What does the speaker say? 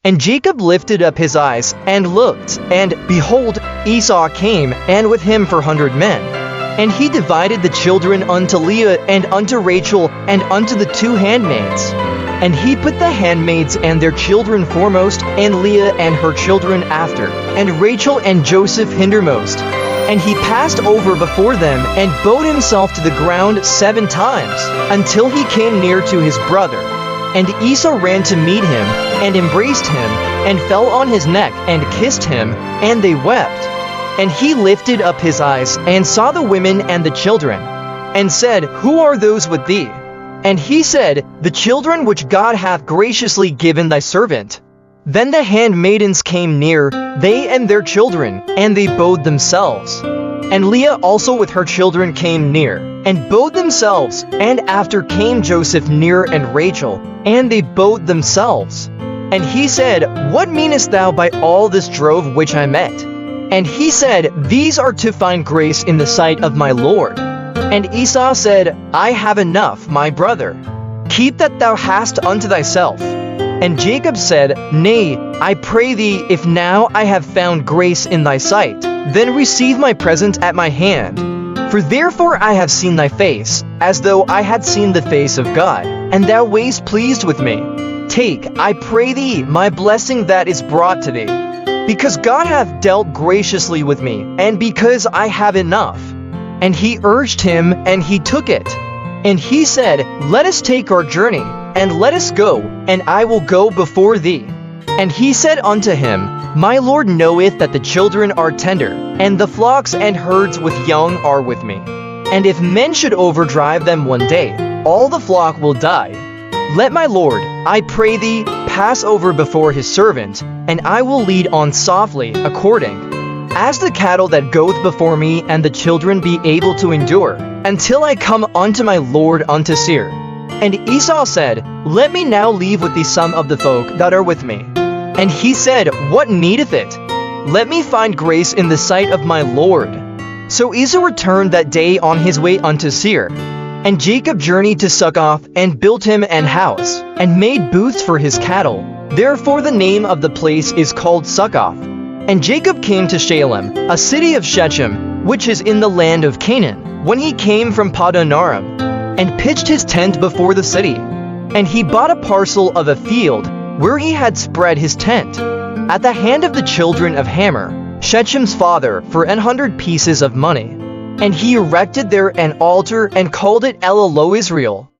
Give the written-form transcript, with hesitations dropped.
And Jacob lifted up his eyes, and looked, and, behold, Esau came, and with him 400 men. And he divided the children unto Leah, and unto Rachel, and unto the 2 handmaids. And he put the handmaids and their children foremost, and Leah and her children after, and Rachel and Joseph hindermost. And he passed over before them, and bowed himself to the ground 7 times, until he came near to his brother. And Esau ran to meet him, and embraced him, and fell on his neck, and kissed him, and they wept. And he lifted up his eyes, and saw the women and the children, and said, Who are those with thee? And he said, The children which God hath graciously given thy servant. Then the handmaidens came near, they and their children, and they bowed themselves. And Leah also with her children came near, and bowed themselves. And after came Joseph near, and Rachel, and they bowed themselves. And he said, What meanest thou by all this drove which I met? And he said, These are to find grace in the sight of my Lord. And Esau said, I have enough, my brother. Keep that thou hast unto thyself. And Jacob said, Nay, I pray thee, if now I have found grace in thy sight, then receive my present at my hand. For therefore I have seen thy face, as though I had seen the face of God, and thou wast pleased with me. Take, I pray thee, my blessing that is brought to thee. Because God hath dealt graciously with me, and because I have enough. And he urged him, and he took it. And he said, Let us take our journey, and let us go, and I will go before thee. And he said unto him, My Lord knoweth that the children are tender, and the flocks and herds with young are with me. And if men should overdrive them one day, all the flock will die. Let my Lord, I pray thee, pass over before his servant, and I will lead on softly, according as the cattle that goeth before me, and the children be able to endure, until I come unto my Lord unto Seir. And Esau said, Let me now leave with thee some of the folk that are with me. And he said, What needeth it? Let me find grace in the sight of my Lord. So Esau returned that day on his way unto Seir. And Jacob journeyed to Succoth, and built him an house, and made booths for his cattle. Therefore the name of the place is called Succoth. And Jacob came to Shalem, a city of Shechem, which is in the land of Canaan, when he came from Paddan Aram, and pitched his tent before the city. And he bought a parcel of a field, where he had spread his tent, at the hand of the children of Hamor, Shechem's father, for 100 pieces of money. And he erected there an altar, and called it El Elohe Israel.